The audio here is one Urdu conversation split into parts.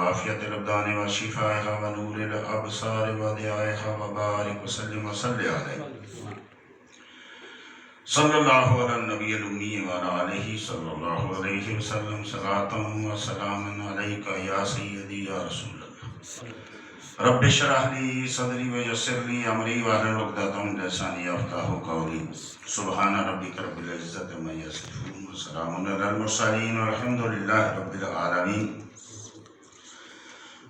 وعافية الأبدان وشفائها ونور الأبصار وضيائها وبارك وسلم وصل عليه صلی اللہ علی النبی الأمی وعلی آلہ صلی اللہ علیہ وسلم صلاۃ و سلام علیک یا سیدی یا رسول اللہ رب اشرح لی صدری ویسر لی امری واحلل عقدۃ من لسانی یفقہوا قولی سبحان ربک رب العزۃ عما یصفون وسلام علی المرسلین والحمد للہ رب العالمین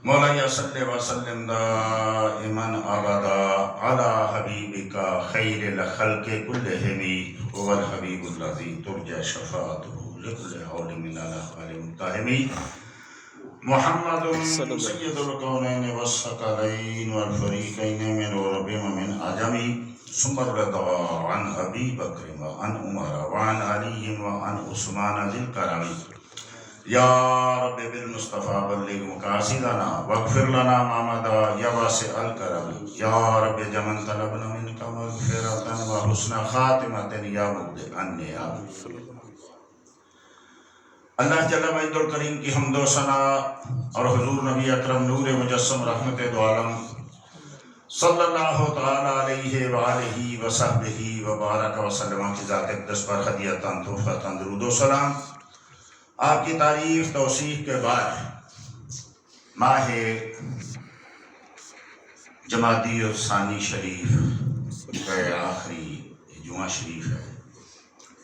مولا صلی وسلم دائما ابدا علی حبیبک خیر الخلق کلہم هو الحبیب الذی ترجى شفاعته لكل حول من الاحوال المتهم محمد سید الکونین والثقلین والفریقین من عرب ومن عجم ثم الرضا عن ابی بکر وعن عمر وعن علی وعن عثمان ذی الکرم یا رب بالمصطفى بلغ مقاصدنا واغفر لنا ما مضى یا واسع الکرم یا رب جمن طلبنا منك مغفرة وحسن خاتمة یا مبدئ النعم. اللہ جل مجد الکریم کی حمد و ثنا اور حضور نبی اکرم نور مجسم رحمت دو عالم صلی اللہ تعالی علیہ وآلہ وصحبہ وبارک وسلم کی ذات اقدس پر ہدیۃ تحفہ درود و سلام. آپ کی تعریف توصیف کے بعد ماہ جمادی الثانی شریف کا آخری جمعہ شریف ہے.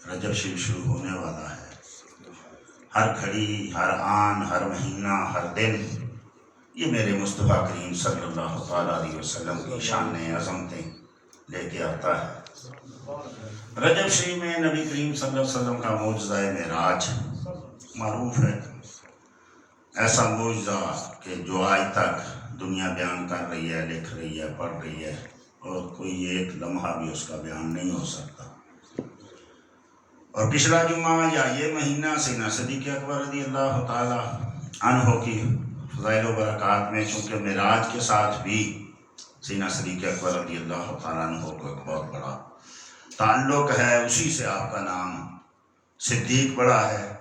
رجب شریف شروع ہونے والا ہے. ہر گھڑی، ہر آن، ہر مہینہ، ہر دن یہ میرے مصطفیٰ کریم صلی اللہ علیہ وسلم کی شان عظمتیں لے کے آتا ہے. رجب شریف میں نبی کریم صلی اللہ علیہ وسلم کا معجزہ معراج معروف ہے. ایسا معجزہ کہ جو آج تک دنیا بیان کر رہی ہے، لکھ رہی ہے، پڑھ رہی ہے، اور کوئی ایک لمحہ بھی اس کا بیان نہیں ہو سکتا. اور پچھلا جمعہ یا یہ مہینہ سیدنا صدیق اکبر رضی اللہ تعالی عنہ کی فضائل و برکات میں، چونکہ معراج کے ساتھ بھی سیدنا صدیق اکبر رضی اللہ تعالی عنہ کو ایک بہت بڑا تعلق ہے. اسی سے آپ کا نام صدیق پڑا ہے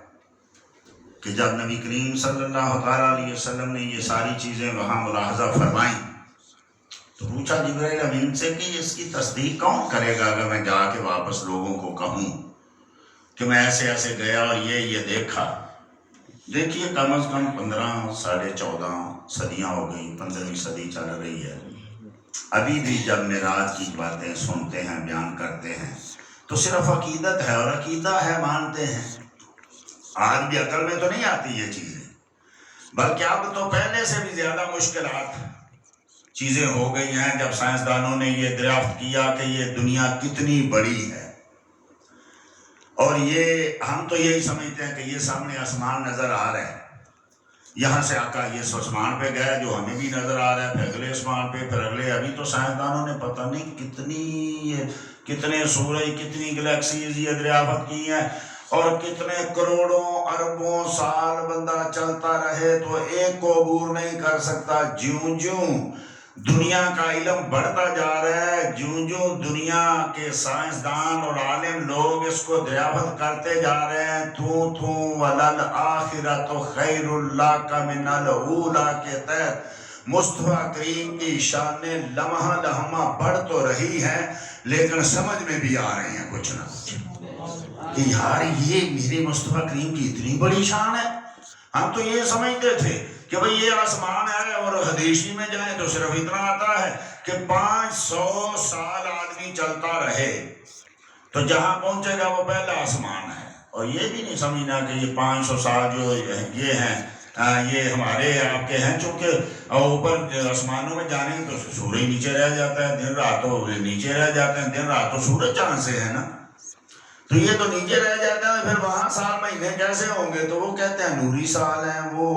کہ جب نبی کریم صلی اللہ تعالی علیہ وسلم نے یہ ساری چیزیں وہاں ملاحظہ فرمائیں تو پوچھا جبرائیل امین سے کہ اس کی تصدیق کون کرے گا اگر میں جا کے واپس لوگوں کو کہوں کہ میں ایسے ایسے گیا اور یہ دیکھا. دیکھیے کم از کم 15 ساڑھے 14 صدیاں ہو گئی، 15ویں صدی چل رہی ہے. ابھی بھی جب معراج کی باتیں سنتے ہیں، بیان کرتے ہیں تو صرف عقیدت ہے، اور عقیدہ ہے، مانتے ہیں. آج بھی عقل میں تو نہیں آتی یہ چیزیں، بلکہ اب تو پہلے سے بھی زیادہ مشکلات چیزیں ہو گئی ہیں جب سائنسدانوں نے یہ دریافت کیا کہ یہ دنیا کتنی بڑی ہے. اور یہ ہم تو یہی سمجھتے ہیں کہ یہ سامنے آسمان نظر آ رہا ہے، یہاں سے آقا یہ آسمان پہ گیا جو ہمیں بھی نظر آ رہا ہے، پھر اگلے آسمان پہ، پھر اگلے. ابھی تو سائنسدانوں نے پتہ نہیں کتنے سورج، کتنی گلیکسیز یہ دریافت کی ہیں، اور کتنے کروڑوں اربوں سال بندہ چلتا رہے تو ایک کو عبور نہیں کر سکتا. جوں جوں دنیا کا علم بڑھتا جا رہا ہے، جوں جوں دنیا کے سائنسدان اور عالم لوگ اس کو دریافت کرتے جا رہے ہیں، تو وَلَلْآخِرَةُ خَيْرٌ لَكَ مِنَ الْأُولَىٰ کے تحت مصطفیٰ کریم کی شانیں لمحہ لمحہ بڑھ تو رہی ہیں، لیکن سمجھ میں بھی آ رہی ہیں کچھ نہ کچھ کہ یار یہ میرے مصطفیٰ کریم کی اتنی بڑی شان ہے. ہم تو یہ سمجھتے تھے کہ بھئی یہ آسمان ہے، اور حدیثی میں جائیں تو صرف اتنا آتا ہے کہ 500 سال آدمی چلتا رہے تو جہاں پہنچے گا وہ پہلا آسمان ہے. اور یہ بھی نہیں سمجھنا کہ یہ 500 سال جو یہ ہیں یہ ہمارے آپ کے ہیں، چونکہ اوپر آسمانوں میں جانے تو سورج نیچے رہ جاتا ہے، دن رات تو نیچے رہ جاتے ہیں، دن رات تو سورج چاند سے ہے نا، تو یہ تو نیچے رہ جاتا ہے. پھر وہاں سال مہینے کیسے ہوں گے؟ تو وہ کہتے ہیں نوری سال ہیں، وہ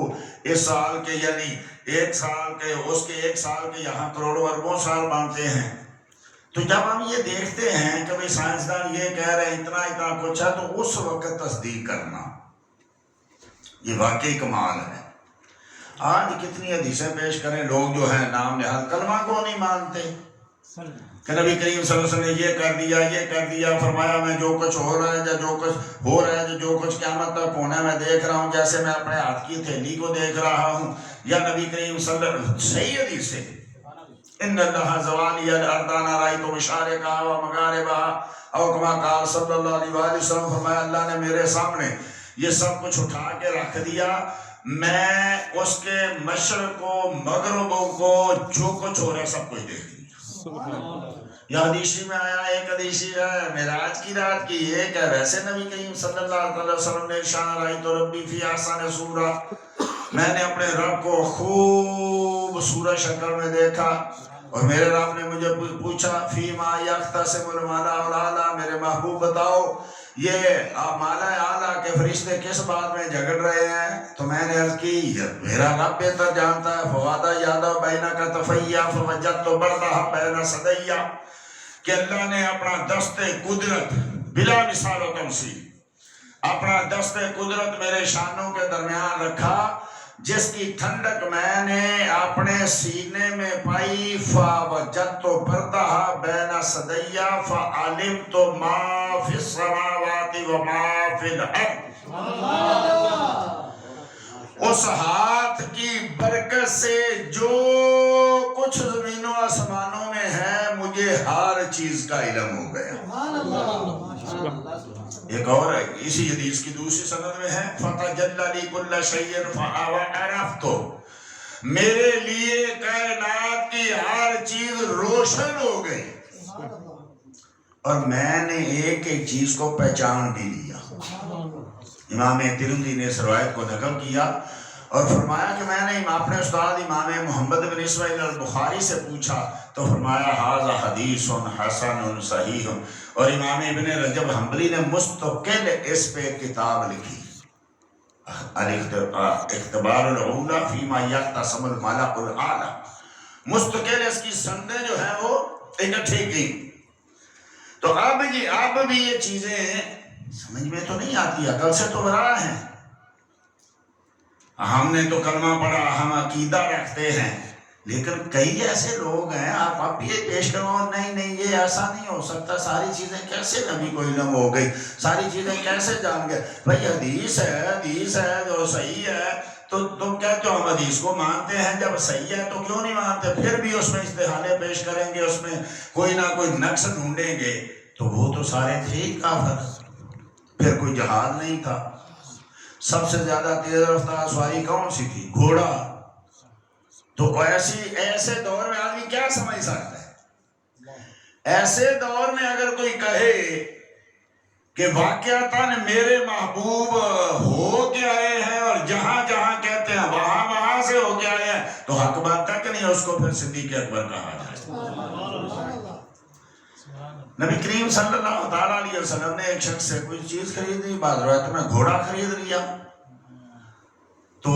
اس سال کے یعنی ایک سال کے اس کے ایک سال کے یہاں کروڑوں اربوں سال مانتے ہیں. تو جب ہم یہ دیکھتے ہیں کہ بھئی سائنسدان یہ کہہ رہے ہیں اتنا اتنا کچھ ہے، تو اس وقت تصدیق کرنا یہ واقعی کمال ہے. آج کتنی حدیثیں پیش کریں، لوگ جو ہیں نام نہاد کلمہ کو نہیں مانتے. کہ نبی کریم صلی اللہ علیہ وسلم نے یہ کر دیا فرمایا میں جو کچھ ہو رہا ہے جو کچھ قیامت تک ہونا ہے میں دیکھ رہا ہوں جیسے میں اپنے ہاتھ کی تھیلی کو دیکھ رہا ہوں. یا نبی کریم صلی اللہ علیہ وسلم صحیح حدیث سے ان اللہ زوالی الارض انا رأیت مشارقها ومغاربها او کما قال صلی اللہ علیہ وسلم فرمایا اللہ نے میرے سامنے یہ سب کچھ اٹھا کے رکھ دیا میں اس کے مشرق کو مغربوں کو جو کچھ ہو رہا ہے سب کچھ دیکھ لیا. یہ حدیثی میں آیا ایک حدیثی ہے معراج کی رات کی ایک ہے. ویسے نبی کریم صلی اللہ علیہ وسلم نے ارشاد رأیت ربی فی احسن صورۃ میں نے اپنے رب کو خوب صورت شکل میں دیکھا اور میرے رب نے مجھے پوچھا فیما یختصم المالا الاعلیٰ میرے محبوب بتاؤ یہ مالا اعلیٰ کے فرشتے کس بات میں جھگڑ رہے ہیں. تو میں نے عرض کی میرا رب بہتر جانتا ہے. فوادہ یادہ بینہ کا تفیہ فوجدت بردہ بینہ صدیہ کہ اللہ نے اپنا دست قدرت بلا مثال و تمثیل اپنا دست قدرت میرے شانوں کے درمیان رکھا جس کی ٹھنڈک میں نے اپنے سینے میں پائی. فوجدت بردہ بین صدیہ فعلمت ما فی السماوات وما فی الارض. اس ہاتھ کی برکت سے جو کچھ زمینوں آسمانوں میں ہے مجھے ہر چیز کا علم ہو گیا. ایک اور ہے اسی حدیث کی دوسری سند میں ہے فَتَجَلَّ لِي كُلَّ شَيْءٍ فَعَرَفْتُ میرے لیے کائنات کی ہر چیز روشن ہو گئی اور میں نے ایک ایک چیز کو پہچان بھی لیا. امام ترمذی نے اس روایت کو نقل کیا اور فرمایا کہ میں نے اپنے استاد امام محمد بن اسماعیل البخاری سے پوچھا تو فرمایا ھذا حدیث حسن صحیح. اور امام ابن رجب حنبلی نے مستقل اس پہ کتاب لکھی الاختبار الاولی فیما یختصم الملأ الاعلی. مستقل اس کی سندیں جو ہیں وہ اکٹھی کی. تو اب بھی یہ چیزیں سمجھ میں تو نہیں آتی عقل سے تو برا ہیں. ہم نے تو کلمہ پڑھا ہم عقیدہ رکھتے ہیں لیکن کئی ایسے لوگ ہیں آپ یہ پیش کرو نہیں یہ ایسا نہیں ہو سکتا. ساری چیزیں کیسے نبی کو علم ہو گئی ساری چیزیں کیسے جان گئے. بھائی حدیث ہے جو صحیح ہے تو تم کہتے ہو ہم حدیث کو مانتے ہیں جب صحیح ہے تو کیوں نہیں مانتے. پھر بھی اس میں استحالے پیش کریں گے اس میں کوئی نہ کوئی نقص ڈھونڈیں گے تو وہ تو سارے تھے ہی کافر. پھر کوئی جہاد نہیں تھا. سب سے زیادہ تیز رفتار سواری کون سی تھی؟ گھوڑا. تو ایسے دور میں آدمی کیا سمجھ سکتا ہے. ایسے دور میں اگر کوئی کہے کہ واقعتاً میرے محبوب ہو کے آئے ہیں اور جہاں جہاں کہتے ہیں وہاں سے ہو کے آئے ہیں تو حق بات تک نہیں اس کو پھر صدیق اکبر کہا جائے. نبی کریم صلی اللہ علیہ وسلم نے ایک شخص سے کوئی چیز خریدی. بعض روایت میں گھوڑا خرید لیا تو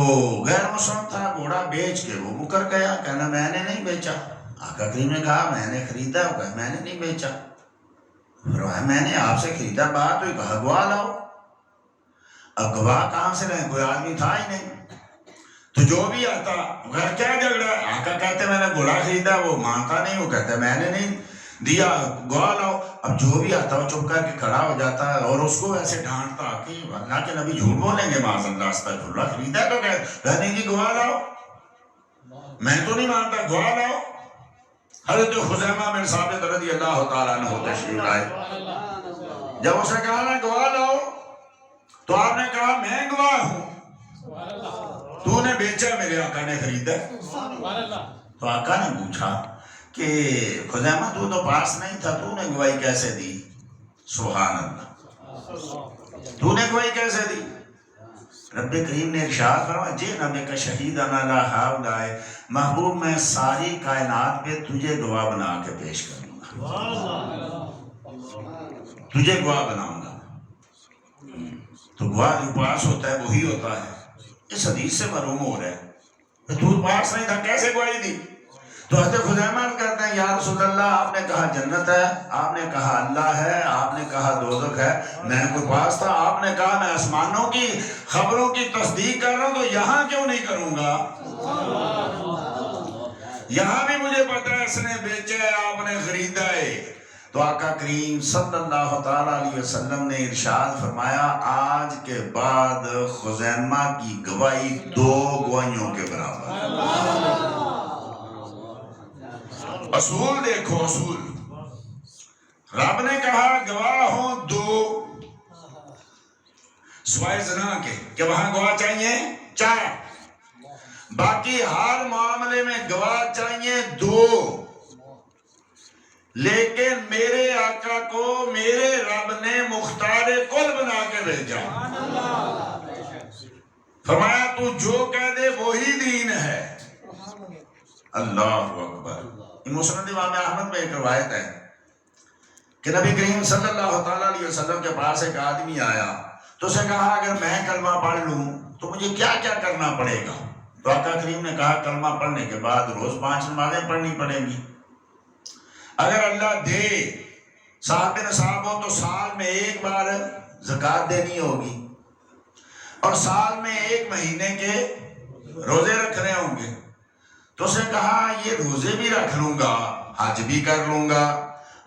غیر مسلم تھا. گھوڑا بیچ کے وہ مکر گیا کہنا میں نے نہیں بیچا. آقا کریم نے کہا میں نے خریدا میں نے نہیں بیچا. فرمایا میں نے آپ سے خریدا بات ہوئی کہا گواہ لاؤ. اب گواہ کہاں سے لائیں کوئی آدمی تھا ہی نہیں. تو جو بھی آتا غیر کیا جھگڑا. آقا کہتے میں نے گھوڑا خریدا وہ مانتا نہیں وہ کہتا میں نے نہیں دیا گواہ لاؤ. اب جو بھی آتا وہ چپ کر کے کھڑا ہو جاتا ہے اور اس کو ایسے ڈھانٹتا کہ اللہ کے نبی جھوٹ بولیں گے معاذ اللہ استغفر اللہ خریدا تو کہنے کی گواہ لاؤ میں تو نہیں مانتا گواہ لاؤ. حضرت خزیمہ بن ثابت رضی اللہ تعالیٰ عنہ تشریف لائے. جب اسے کہا نا گواہ لاؤ تو آپ نے کہا میں گواہ ہوں تو نے بیچا میرے آقا نے خریدا. تو آقا نے پوچھا کہ خزیمہ تو پاس نہیں تھا تو نے گواہی کیسے دی. سبحان اللہ تو نے گواہی کیسے دی. رب کریم نے ارشاد فرمایا جے نبی کا شہید انا ہؤلاء محبوب میں ساری کائنات پہ تجھے گواہ بنا کے پیش کروں گا. تجھے گواہ بناؤں گا. تو گواہ جو پاس ہوتا ہے وہی ہوتا ہے. اس حدیث سے معلوم ہو رہا ہے تو پاس نہیں تھا کیسے گواہی دی. تو حضرت خزیمہ کہتے ہیں یا رسول اللہ آپ نے کہا جنت ہے آپ نے کہا اللہ ہے آپ نے کہا دوزخ ہے میں کوئی پاس تھا. آپ نے کہا میں آسمانوں کی خبروں کی تصدیق کر رہا ہوں تو یہاں کیوں نہیں کروں گا. یہاں بھی مجھے پتا ہے شخص نے بیچا ہے، آپ نے خریدا ہے، تو آقا کریم صلی اللہ تعالیٰ علیہ وسلم نے ارشاد فرمایا آج کے بعد خزیمہ کی گواہی 2 گواہیوں کے برابر۔ اصول دیکھو، اصول رب نے کہا گواہ ہوں 2 سوائے زنا کے، کہ وہاں گواہ چاہیے 4، باقی ہر معاملے میں گواہ چاہیے 2، لیکن میرے آقا کو میرے رب نے مختار کل بنا کے بھیجا، فرمایا تو جو کہہ دے وہی دین ہے۔ اللہ اکبر۔ مسند امام احمد میں ایک روایت ہے کہ نبی کریم صلی اللہ تعالیٰ علیہ وسلم کے پاس ایک آدمی آیا تو اسے کہا اگر میں کلمہ پڑھ لوں تو مجھے کیا کیا کرنا پڑے گا؟ تو آقا کریم نے کہا کلمہ پڑھنے کے بعد روز 5 نمازیں پڑھنی پڑیں گی، اگر اللہ دے صاحب نصاب ہو تو سال میں 1 بار زکوٰۃ دینی ہوگی، اور سال میں 1 مہینے کے روزے رکھنے ہوں گے۔ تو اسے کہا یہ روزے بھی رکھ لوں گا، حج بھی کر لوں گا،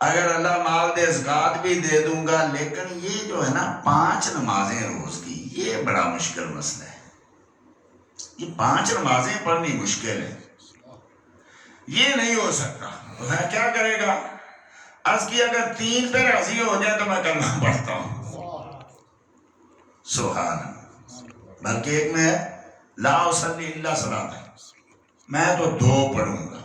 اگر اللہ مال دے زکوٰۃ بھی دے دوں گا، لیکن یہ جو ہے نا 5 نمازیں روز کی، یہ بڑا مشکل مسئلہ ہے، یہ 5 نمازیں پڑھنی مشکل ہے، یہ نہیں ہو سکتا۔ تو میں کیا کرے گا؟ عرض کی اگر 3 پہ راضی ہو جائے تو میں کلمہ پڑھتا ہوں۔ سبحان اللہ۔ بلکہ ایک میں لا اصلی الا صلاۃ ہے، میں تو 2 پڑھوں گا،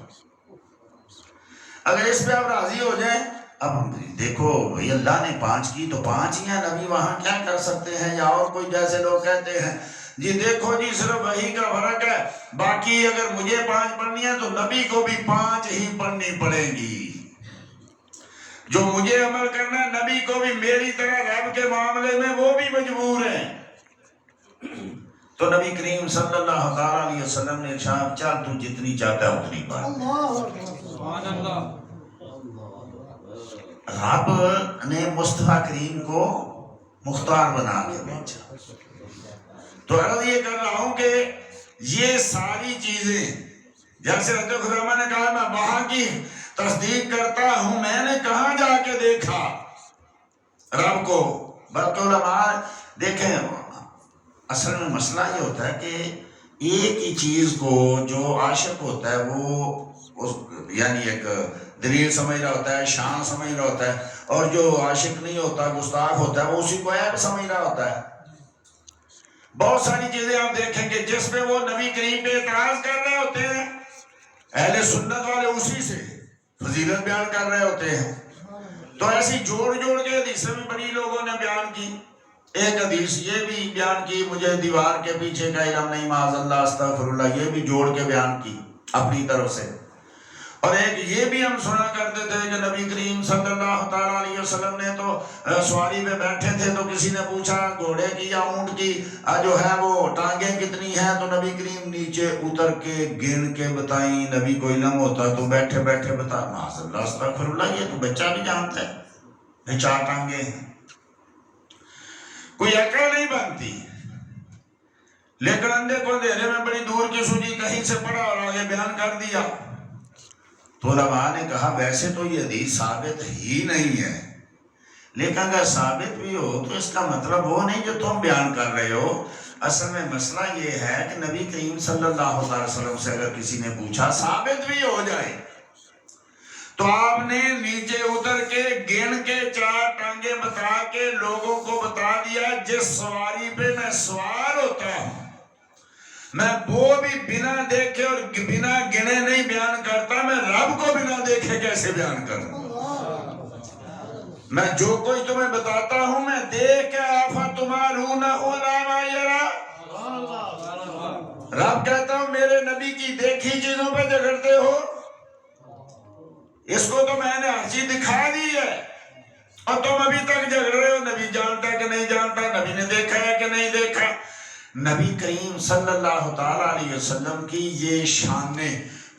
اگر اس پہ آپ راضی ہو جائیں۔ اب دیکھو بھئی اللہ نے 5 کی تو 5 ہی ہیں، نبی وہاں کیا کر سکتے ہیں؟ یا اور کوئی جیسے لوگ کہتے ہیں جی دیکھو جی صرف وحی کا فرق ہے، باقی اگر مجھے 5 پڑھنی ہے تو نبی کو بھی 5 ہی پڑھنی پڑے گی، جو مجھے عمل کرنا ہے نبی کو بھی میری طرح رب کے معاملے میں وہ بھی مجبور ہیں۔ تو نبی کریم صلی اللہ تعالیٰ علیہ وسلم نے ارشاد چل تو جتنی چاہتا ہے اتنی پڑھ۔ رب نے مصطفیٰ کریم کو مختار بنا کے بھیجا۔ تو عرض یہ کر رہا ہوں کہ یہ ساری چیزیں جیسے حضرت خزیمہ نے کہا میں وہاں کی تصدیق کرتا ہوں، میں نے کہاں جا کے دیکھا رب کو؟ بلکہ علماء دیکھیں اصل میں مسئلہ یہ ہوتا ہے کہ ایک ہی چیز کو جو عاشق ہوتا ہے وہ یعنی ایک دلیل سمجھ رہا ہوتا ہے، شان سمجھ رہا ہوتا ہے، اور جو عاشق نہیں ہوتا گستاخ ہوتا ہے وہ اسی کو عیب سمجھ رہا ہوتا ہے۔ بہت ساری چیزیں آپ دیکھیں گے جس پہ وہ نبی کریم پہ اعتراض کر رہے ہوتے ہیں، اہل سنت والے اسی سے فضیلت بیان کر رہے ہوتے ہیں۔ تو ایسی جوڑ جوڑ کے حدیثیں بھی بڑی لوگوں نے بیان کی۔ ایک حدیث یہ بھی بیان کی مجھے دیوار کے پیچھے کا علم نہیں معاذ اللہ استغفر اللہ، یہ بھی جوڑ کے بیان کی اپنی طرف سے۔ اور ایک یہ بھی ہم سنا کرتے تھے کہ نبی کریم صلی اللہ تعالیٰ علیہ وسلم نے تو سواری پہ بیٹھے تھے تو کسی نے پوچھا گھوڑے کی یا اونٹ کی جو ہے وہ ٹانگیں کتنی ہیں، تو نبی کریم نیچے اتر کے گن کے بتائیں، نبی کو علم ہوتا تو بیٹھے بیٹھے بتا معاذ اللہ استغفر اللہ، یہ تو بچہ بھی جانتا ہے 4 ٹانگیں ہیں، کوئی عقل نہیں بنتی، لیکن اندھے کو اندھیرے میں بڑی دور کی سنی کہیں سے پڑھا اور آگے بیان کر دیا۔ تو علماء نے کہا ویسے تو یہ حدیث ثابت ہی نہیں ہے، لیکن اگر ثابت بھی ہو تو اس کا مطلب وہ نہیں جو تم بیان کر رہے ہو۔ اصل میں مسئلہ یہ ہے کہ نبی کریم صلی اللہ علیہ وسلم سے اگر کسی نے پوچھا ثابت بھی ہو جائے تو آپ نے نیچے اتر کے گن کے 4 ٹانگیں بتا کے لوگوں کو بتا دیا جس سواری پہ میں سوار ہوتا ہوں میں وہ بھی بنا دیکھے اور بنا گنے نہیں بیان کرتا، میں رب کو بنا دیکھے کیسے بیان کروں؟ میں جو کچھ تمہیں بتاتا ہوں میں دیکھ کے افتمارونہ علی ما یری، رب کہتا ہوں میرے نبی کی دیکھی چیزوں پہ جھگڑتے ہو، اس کو تو میں نے ہر چیز دکھا دی ہے اور تم ابھی تک جھگڑ رہے ہو نبی جانتا ہے کہ نہیں جانتا، نبی نے دیکھا ہے کہ نہیں دیکھا۔ نبی کریم صلی اللہ تعالیٰ علیہ وسلم کی یہ شان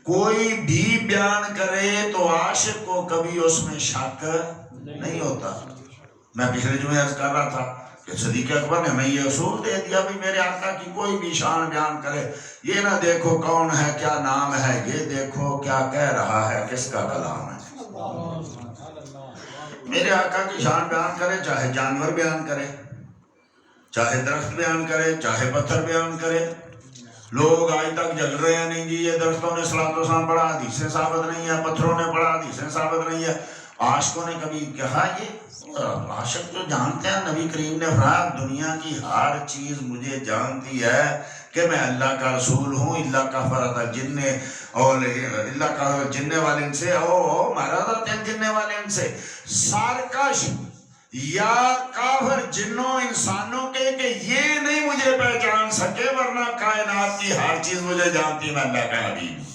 کوئی بھی بیان کرے تو عاشق کو کبھی اس میں شک نہیں ہوتا۔ میں پچھلے جمعے عرض کر رہا تھا کہ صدیق اکبر نے ہمیں یہ اصول دے دیا بھی میرے آقا کی کوئی بھی شان بیان کرے، یہ نہ دیکھو کون ہے، کیا نام ہے، یہ دیکھو کیا کہہ رہا ہے، کس کا کلام ہے۔ میرے آقا کی شان بیان کرے، چاہے جانور بیان کرے، چاہے درخت بیان کرے، چاہے پتھر بیان کرے۔ لوگ آج تک جل رہے ہیں، نہیں جی یہ درختوں نے صلاۃ و سلام پڑھا، حدیثیں ثابت نہیں ہے، پتھروں نے پڑھا، حدیثیں ثابت نہیں ہے۔ عاشقوں نے کبھی کہا یہ عاشق جو جانتے ہیں، نبی کریم نے فرمایا دنیا کی ہر چیز مجھے جانتی ہے کہ میں اللہ کا رسول ہوں، اللہ کا فرد الجن اور اللہ کا جننے والے ان سے او مراد جننے والے ان سے سارکش یا کافر جنوں انسانوں کے کہ یہ نہیں مجھے پہچان سکے، ورنہ کائنات کی ہر چیز مجھے جانتی، میں اللہ کا حبیب۔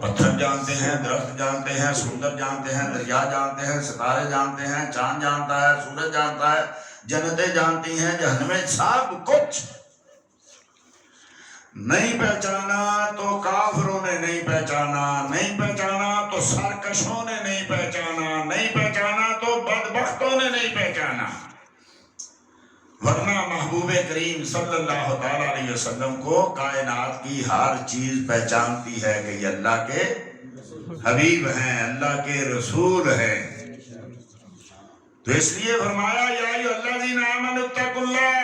پتھر جانتے ہیں، درخت جانتے ہیں، سمندر جانتے ہیں، دریا جانتے ہیں، ستارے جانتے ہیں، چاند جانتا ہے، سورج جانتا ہے، جنتیں جانتی ہیں، جہنمیں، سب کچھ نہیں پہچانا تو کافروں نے نہیں پہچانا، نہیں پہچانا تو سرکشوں نے نہیں پہچانا، نہیں پہچانا تو بدبختوں نے نہیں پہچانا، ورنہ محبوب کریم صلی اللہ تعالیٰ علیہ وسلم کو کائنات کی ہر چیز پہچانتی ہے کہ یہ اللہ کے حبیب ہیں، اللہ کے رسول ہیں۔ تو اس لیے فرمایا یا ایھا الذین آمنوا اتقوا اللہ،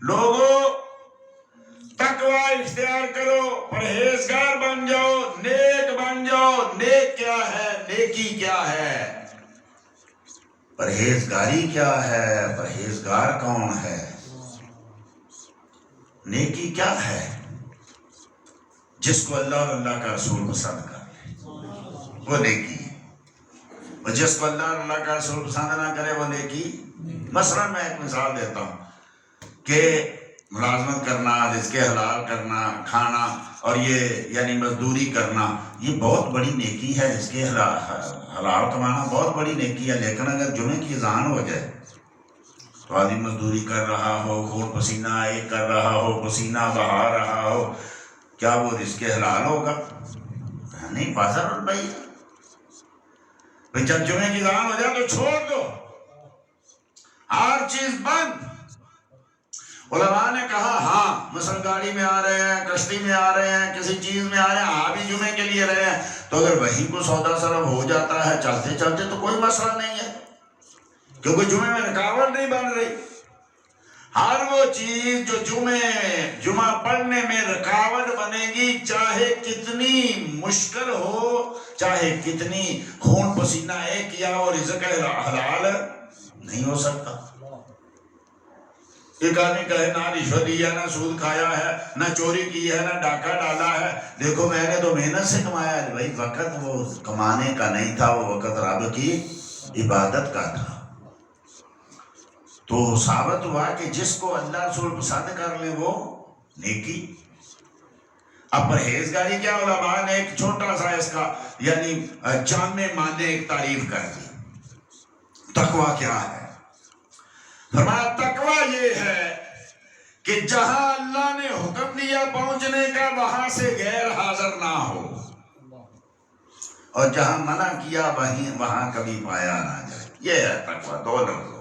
لوگو تقوی اختیار کرو، پرہیزگار بن جاؤ، نیک بن جاؤ۔ نیک کیا ہے؟ نیکی کیا ہے؟ پرہیزگاری کیا ہے؟ پرہیزگار کون ہے؟ نیکی کیا ہے؟ جس کو اللہ اور اللہ کا رسول پسند کر لے وہ نیکی ہے، اور جس کو اللہ اور اللہ کا رسول پسند نہ کرے وہ نیکی۔ مثلا میں ایک مثال دیتا ہوں کہ ملازمت کرنا، رزق حلال کرنا، کھانا اور یہ یعنی مزدوری کرنا، یہ بہت بڑی نیکی ہے۔ رزق حلال کمانا بہت بڑی نیکی ہے، لیکن اگر جمعے کی اذان ہو جائے تو آدمی مزدوری کر رہا ہو، خون پسینہ ایک کر رہا ہو، پسینہ بہا رہا ہو، کیا وہ رزق حلال ہوگا؟ نہیں، بازار بھائی جب جمعے کی اذان ہو جائے تو چھوڑ دو، ہر چیز بند۔ علماء نے کہا ہاں مثلا گاڑی میں آ رہے ہیں، کشتی میں آ رہے ہیں، کسی چیز میں آ رہے ہیں، آ بھی جمعے کے لیے رہے ہیں، تو اگر وہیں کو سودا سرب ہو جاتا ہے چلتے چلتے تو کوئی مسئلہ نہیں ہے، کیونکہ جمعے میں رکاوٹ نہیں بن رہی۔ ہر وہ چیز جو جمعہ پڑھنے میں رکاوٹ بنے گی، چاہے کتنی مشکل ہو، چاہے کتنی خون پسینہ ایک کیا اور رزق حلال نہیں ہو سکتا۔ ایک آدمی کہے نہ رشوت دی ہے، نہ سود کھایا ہے، نہ چوری کی ہے، نہ ڈاکہ ڈالا ہے، دیکھو میں نے تو محنت سے کمایا ہے۔ بھائی وقت وہ کمانے کا نہیں تھا، وہ وقت رب کی عبادت کا تھا۔ تو ثابت ہوا کہ جس کو اللہ رسول پسند کر لے وہ نیکی۔ اب پرہیزگاری کیا؟ علماء نے ایک چھوٹا سا اس کا یعنی جامع معنی ایک تعریف کر دی۔ تقوی کیا ہے؟ فرمایا تقوی یہ ہے کہ جہاں اللہ نے حکم دیا پہنچنے کا وہاں سے غیر حاضر نہ ہو، اور جہاں منع کیا وہاں کبھی پایا نہ جائے۔ یہ ہے تقوی، دو لفظ۔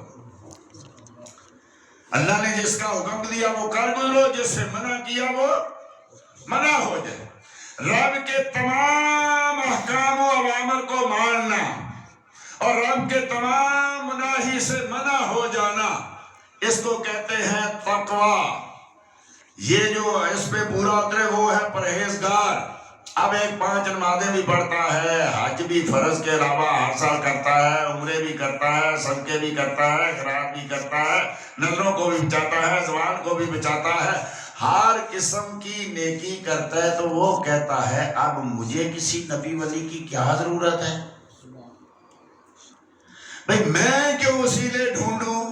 اللہ نے جس کا حکم دیا وہ کر گزرو، جس سے منع کیا وہ منع ہو جائے۔ رب کے تمام احکام و اوامر کو ماننا اور رب کے تمام مناہی سے منع ہو جانا، اس کو کہتے ہیں تقوی۔ یہ جو اس پہ پورا اترے وہ ہے پرہیزگار۔ اب ایک 5 نمازیں بھی پڑھتا ہے، حج بھی فرض کے علاوہ ہر سال کرتا ہے، عمرے بھی کرتا ہے، صدقے بھی کرتا ہے، خیرات بھی کرتا ہے، نظروں کو بھی بچاتا ہے، زبان کو بھی بچاتا ہے، ہر قسم کی نیکی کرتا ہے، تو وہ کہتا ہے اب مجھے کسی نبی ولی کی کیا ضرورت ہے؟ بھئی میں کیوں وسیلے ڈھونڈوں؟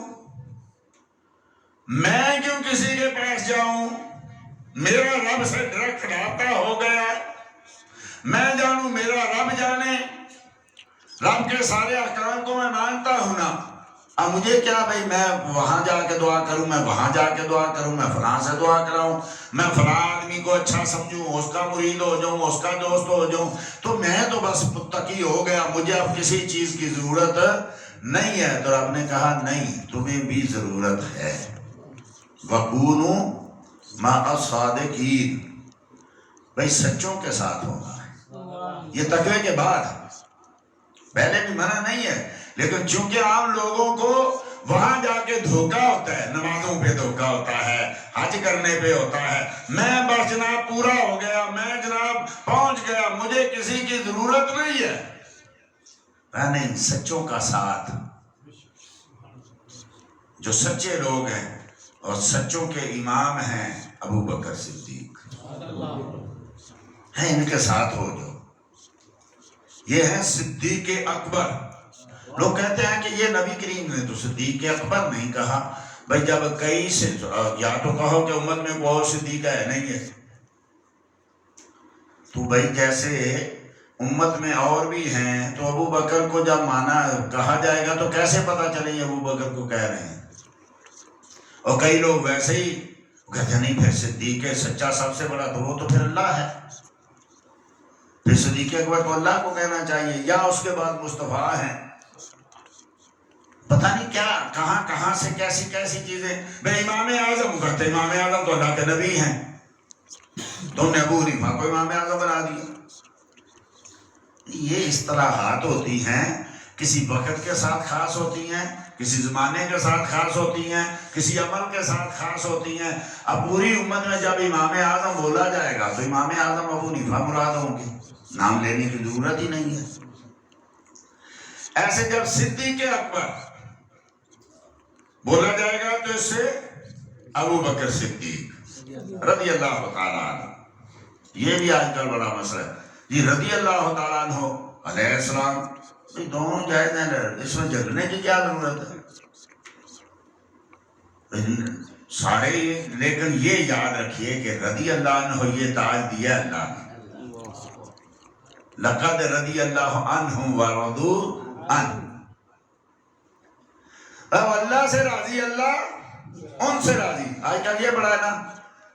میں کیوں کسی کے پاس جاؤں؟ میرا رب سے ڈائریکٹ رابطہ ہو گیا، میں جانوں میرا رب جانے، رب کے سارے احکام کو میں مانتا ہوں نا۔ اب مجھے کیا بھئی میں وہاں جا کے دعا کروں، میں وہاں جا کے دعا کروں، میں فلاں سے دعا کراؤں، میں فلاں آدمی کو اچھا سمجھوں، اس کا مرید ہو جاؤں، اس کا دوست ہو جاؤں، تو میں تو بس متقی ہو گیا، مجھے اب کسی چیز کی ضرورت نہیں ہے، تو رب نے کہا نہیں، تمہیں بھی ضرورت ہے، وَكُونُوا مَعَ الصَّادِقِينَ، بھائی سچوں کے ساتھ ہوگا۔ یہ تقوی کے بعد، پہلے بھی منع نہیں ہے، لیکن چونکہ عام لوگوں کو وہاں جا کے دھوکہ ہوتا ہے، نمازوں پہ دھوکہ ہوتا ہے، حج کرنے پہ ہوتا ہے، میں بس جناب پورا ہو گیا، میں جناب پہنچ گیا، مجھے کسی کی ضرورت نہیں ہے۔ نہیں، سچوں کا ساتھ، جو سچے لوگ ہیں اور سچوں کے امام ہیں ابو بکر صدیق ہیں، ان کے ساتھ ہو جو، یہ ہے صدیق اکبر۔ لوگ کہتے ہیں کہ یہ نبی کریم نے تو صدیق اکبر نہیں کہا، بھائی جب کئی سے یا تو کہو کہ امت میں کوئی صدیق ہے نہیں ہے، تو بھائی جیسے امت میں اور بھی ہیں تو ابو بکر کو جب مانا کہا جائے گا تو کیسے پتا چلے یہ ابو بکر کو کہہ رہے ہیں؟ اور کئی لوگ ویسے ہی کہتے ہیں نہیں، پھر صدیق ہے سچا سب سے بڑا، تو وہ تو پھر اللہ ہے، پھر صدیق اکبر تو اللہ کو کہنا چاہیے، یا اس کے بعد مصطفیٰ ہیں، پتہ نہیں کیا کہاں کہاں سے کیسی کیسی چیزیں۔ بھائی امام اعظم کہتے ہیں، امام اعظم تو اللہ کے نبی ہیں، تم نے ابو حنیفہ کو امام اعظم بنا دیا۔ یہ اصطلاحات ہوتی ہیں، کسی وقت کے ساتھ خاص ہوتی ہیں، کسی زمانے کے ساتھ خاص ہوتی ہیں، کسی عمل کے ساتھ خاص ہوتی ہیں۔ اب پوری امت میں جب امام اعظم بولا جائے گا تو امام اعظم ابو حنیفہ مراد ہوں گے، نام لینے کی ضرورت ہی نہیں ہے۔ ایسے جب صدیق اکبر بولا جائے گا تو اس سے ابو بکر صدیق رضی اللہ تعالیٰ عنہ، یہ بھی آج کل بڑا مسئلہ ہے جی، رضی اللہ تعالیٰ عنہ علیہ السلام، دونوں جائز ہیں، اس میں جھگڑنے کی کیا ضرورت ہے؟ سارے، لیکن یہ یاد رکھیے کہ رضی اللہ عنہ یہ تاج دیا اللہ نے، لقد رضی اللہ عنہ ورضوا عنہ، اب اللہ سے راضی، اللہ ان سے راضی۔ آج کل یہ بڑا ہے نا،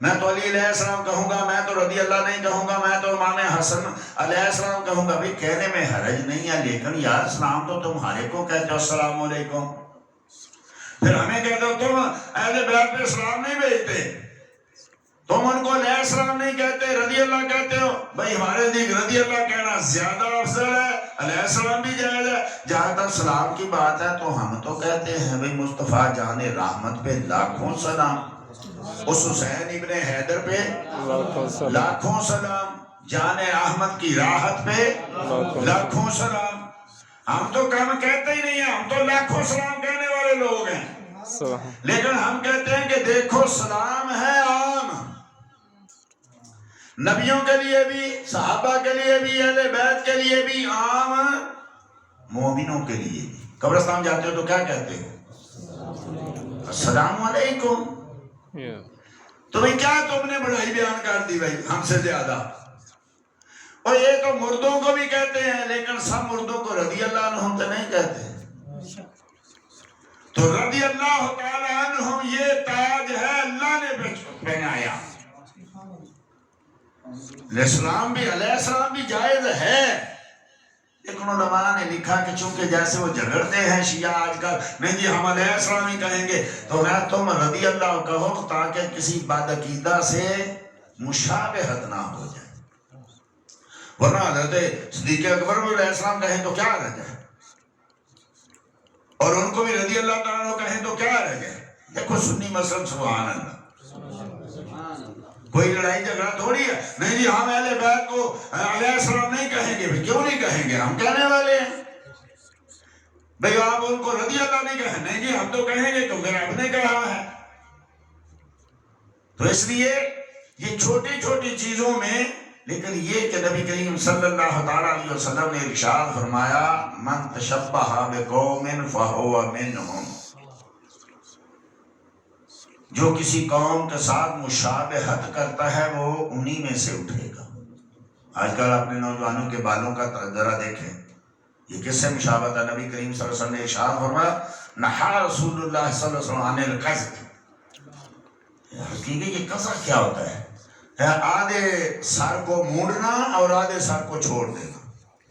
میں تو علی علیہ السلام کہوں گا، میں تو رضی اللہ نہیں کہوں گا، میں تو امام حسن علیہ السلام کہوں گا۔ بھی کہنے میں حرج نہیں ہے، لیکن یار سلام تو تمہارے کو کہتے ہو السلام علیکم، پھر ہمیں کہتے ہو تم اہل بیت پہ سلام نہیں بھیجتے، تم ان کو علیہ السلام نہیں کہتے، رضی اللہ کہتے ہو۔ بھائی ہمارے دیکھ رضی اللہ کہنا زیادہ افضل ہے، علیہ السلام بھی جائز ہے۔ جہاں تک سلام کی بات ہے تو ہم تو کہتے ہیں بھئی مصطفیٰ جان رحمت پہ لاکھوں سلام، اس حسین ابن حیدر پہ لاکھوں سلام، جان احمد کی راحت پہ لاکھوں سلام۔ ہم تو کم کہتے ہی نہیں ہیں، ہم تو لاکھوں سلام کہنے والے لوگ ہیں، لیکن ہم کہتے ہیں کہ دیکھو سلام ہے عام، نبیوں کے لیے بھی، صحابہ کے لیے بھی، اہل بیت کے لیے بھی، عام مومنوں کے لیے بھی۔ قبرستان جاتے ہو تو کیا کہتے ہو؟ السلام علیکم۔ تمہیں کیا تم نے بڑائی بیان کر دی بھائی ہم سے زیادہ؟ اور یہ تو مردوں کو بھی کہتے ہیں، لیکن سب مردوں کو رضی اللہ عنہم تو نہیں کہتے۔ تو رضی اللہ تعالی عنہم یہ تاج ہے اللہ نے پہنایا۔ علیہ السلام بھی جائز ہے، لیکن علماء نے لکھا کہ چونکہ جیسے وہ جھگڑتے ہیں شیعہ آج کل، نہیں جی ہم علیہ السلام ہی کہیں گے، تو میں تم رضی اللہ کہو تاکہ کسی بدعقیدہ سے مشابہت نہ ہو جائے، ورنہ حضرت صدیق اکبر بھی علیہ السلام کہیں تو کیا رہ جائے، اور ان کو بھی رضی اللہ تعالیٰ کہیں تو کیا رہ جائے۔ دیکھو سنی مسلم سبحان اللہ، کوئی لڑائی جھگڑا تھوڑی ہے، نہیں جی ہم اہل بیت کو علیہ السلام نہیں کہیں گے، کیوں نہیں کہیں گے، ہم کہنے والے ہیں۔ بھئی آپ ان کو رضی اللہ نہیں کہیں، نہیں جی ہم تو کہیں گے کیونکہ رب نے کہا ہے۔ تو اس لیے یہ چھوٹی چھوٹی چیزوں میں، لیکن یہ کہ نبی کریم صلی اللہ تعالیٰ علیہ وسلم نے ارشاد فرمایا من تشبہ بقوم فہو منہم، جو کسی قوم کے ساتھ مشابہت کرتا ہے وہ انہی میں سے اٹھے گا۔ آج کل اپنے نوجوانوں کے بالوں کا ذرا دیکھیں، یہ کس سے مشابہت ہے؟ نبی کریم صلی اللہ علیہ وسلم نے ارشاد فرمایا نہا رسول اللہ صلی اللہ علیہ وسلم عن القذف، حقیقی یہ قذف کیا ہوتا ہے؟ آدھے سر کو مونڈنا اور آدھے سر کو چھوڑ دینا،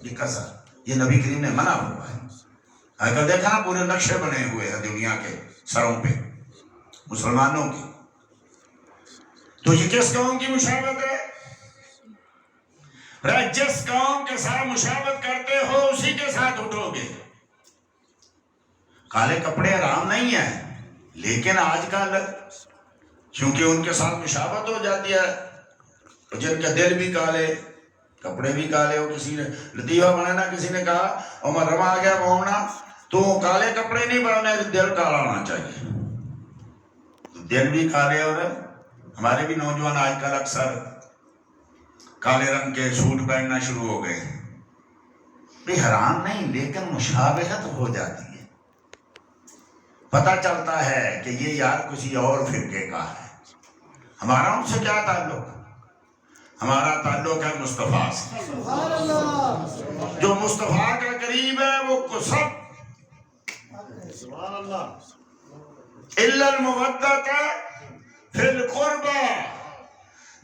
یہ قذف، یہ نبی کریم نے منع فرمایا۔ اگر دیکھا نا پورے نقشے بنے ہوئے ہیں دنیا کے سروں پہ مسلمانوں کے. تو یہ کس قوم کی مشابہت ہے؟ جس قوم کے ساتھ مشابہت کرتے ہو اسی کے ساتھ اٹھو گے. کالے کپڑے حرام نہیں ہیں، لیکن آج کل چونکہ ان کے ساتھ مشابہت ہو جاتی ہے، جن کے دل بھی کالے کپڑے بھی کالے ہو. کسی نے لطیفہ بنانا، کسی نے کہا عمر رما آ گیا مومنا تو کالے کپڑے نہیں پہنے، دل کالا ہونا چاہیے. دل بھی کالے ہو رہے. ہمارے بھی نوجوان آج کل اکثر کالے رنگ کے سوٹ پہننا شروع ہو گئے. بھی حرام نہیں، لیکن مشابہت ہو جاتی ہے. پتہ چلتا ہے کہ یہ یار کسی اور فرقے کا ہے. ہمارا ان سے کیا تعلق؟ ہمارا تعلق ہے مصطفیٰ سے. جو مصطفیٰ کا قریب ہے وہ سب الا المودۃ فی القربى،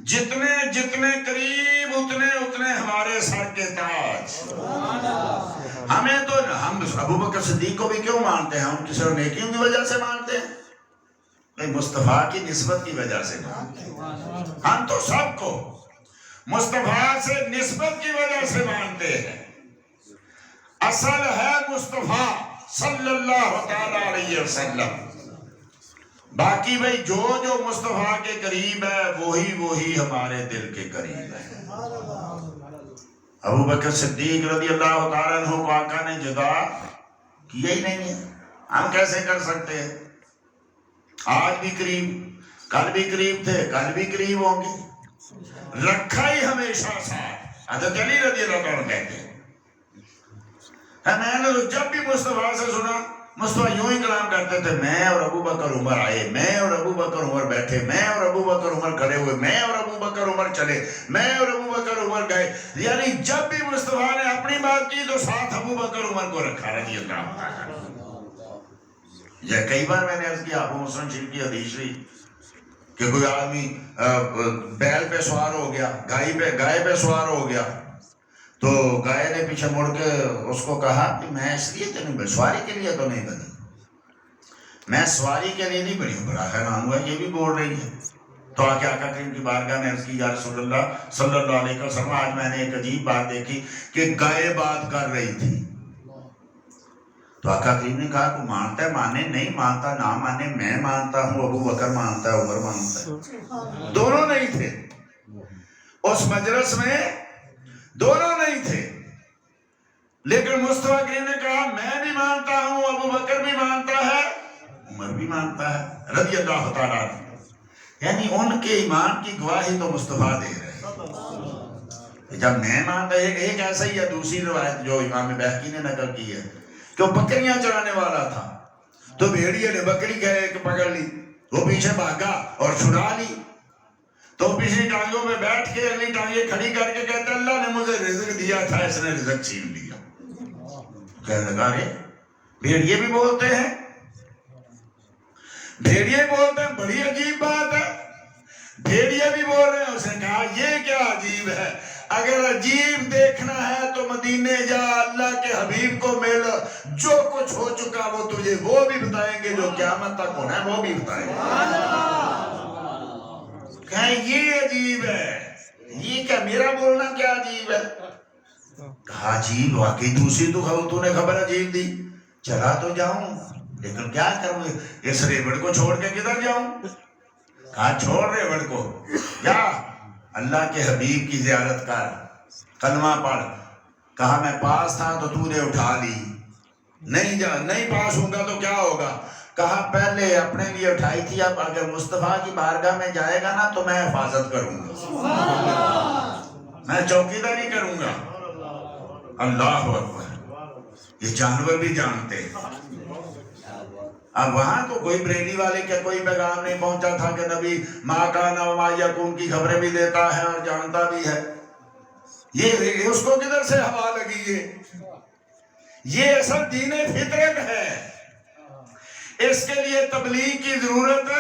جتنے جتنے قریب اتنے اتنے ہمارے سر کے تاج. ہمیں تو ہم ابو بکر صدیق کو بھی کیوں مانتے ہیں؟ ہم کسی اور نیکیوں کی وجہ سے مانتے ہیں؟ نہیں، مصطفیٰ کی نسبت کی وجہ سے مانتے ہیں. ہم تو سب کو مصطفیٰ سے نسبت کی وجہ سے مانتے ہیں. اصل ہے مصطفیٰ صلی اللہ تعالی علیہ وسلم. باقی بھئی جو مصطفیٰ کے قریب ہے وہی ہمارے دل کے قریب ہے. ابو بکر صدیق رضی اللہ تعالیٰ عنہ کو آقا نے جدا کیا ہی نہیں ہے. ہم کیسے کر سکتے ہیں؟ آج بھی قریب، کل بھی قریب تھے، کل بھی قریب ہوں گے. رکھا ہی ہمیشہ ساتھ. حضرت علی رضی اللہ عنہ کہتے ہیں میں نے جب بھی مصطفیٰ سے سنا، مصطفیٰ یوں ہی کلام کرتے تھے، میں اور ابو بکر عمر آئے، میں اور ابو بکر عمر بیٹھے، میں اور ابو بکر عمر کھڑے ہوئے، میں اور ابو بکر عمر چلے، میں اور ابو بکر عمر گئے. یعنی جب بھی مصطفیٰ نے اپنی بات کی تو ساتھ ابو بکر عمر کو رکھا رضی اللہ عنہ. یہ کئی بار میں نے عرض کیا، ابو مسلم شریف کی حدیث ہوئی کہ کوئی آدمی بیل پہ سوار ہو گیا، گائے پہ سوار ہو گیا، تو گائے نے پیچھے مڑ کے اس کو کہا کہ میں اس لیے تو نہیں، سواری کے لیے تو نہیں بنی، میں سواری کے لیے نہیں بنی ہوں. بڑا حیران ہوا یہ بھی بول رہی ہے. تو آکے آقا کریم کی بارگاہ میں عرض کی، یا رسول اللہ صلی اللہ علیہ وسلم، آج میں نے ایک عجیب بات دیکھی کہ گائے بات کر رہی تھی. تو آقا کریم نے کہا کہ مانتا ہے مانے، نہیں مانتا نہ مانے، میں مانتا ہوں، ابو بکر مانتا ہے، عمر مانتا ہے. دونوں نہیں تھے اس مجلس میں، دونوں نہیں تھے. لیکن مصطفیٰ کریم نے کہا میں بھی مانتا ہوں، ابو بکر بھی مانتا ہے، عمر بھی مانتا ہے رضی اللہ تعالیٰ عنہ. یعنی ان کے ایمان کی گواہی تو مصطفیٰ دے رہے ہیں. جب میں مانتا، ایک ایسا ہی ہے دوسری روایت جو امام بہقی نے نقل کی ہے کہ وہ بکریاں چرانے والا تھا، تو بھیڑیے نے بکری پکڑ لی، وہ پیچھے بھاگا اور چھڑا لی. تو پچھلی ٹانگوں میں بیٹھ کے اگلی ٹانگیں کھڑی کر کے کہتے اللہ نے مجھے رزق دیا تھا، اس نے رزق چھین لیا. کہنے لگا رے بھیڑیے بھی بولتے ہیں، بھیڑیے بولتے ہیں، بڑی عجیب بات ہے، بھیڑیے بھی بول رہے ہیں. اس نے کہا یہ کیا عجیب ہے؟ اگر عجیب دیکھنا ہے تو مدینے جا، اللہ کے حبیب کو مل، جو کچھ ہو چکا وہ تجھے وہ بھی بتائیں گے، جو قیامت تک ہونا ہے وہ بھی بتائیں گے. کہیں یہ عجیب ہے، یہ کیا میرا بولنا کیا عجیب ہے؟ کہا عجیب واقعی دوسری تو نے خبر عجیب دی، چلا تو جاؤں لیکن کیا کروں، اس ریوڑ کو چھوڑ کے کدھر جاؤں؟ کہا چھوڑ ریوڑ کو، جا اللہ کے حبیب کی زیارت کر، کلمہ پڑھ. کہا میں پاس تھا تو نے اٹھا لی، نہیں پاس ہوں گا تو کیا ہوگا؟ کہا پہلے اپنے لیے اٹھائی تھی، اب اگر مصطفیٰ کی بارگاہ میں جائے گا نا تو میں حفاظت کروں گا، میں چوکیداری کروں گا. اللہ اکبر. یہ جانور بھی جانتے ہیں. اب وہاں تو کوئی بریلی والے کا کوئی پیغام نہیں پہنچا تھا کہ نبی ماں کا وما یکون کی خبریں بھی دیتا ہے اور جانتا بھی ہے. یہ اس کو کدھر سے ہوا لگی ہے؟ یہ اصل دین فطرت ہے، اس کے لیے تبلیغ کی ضرورت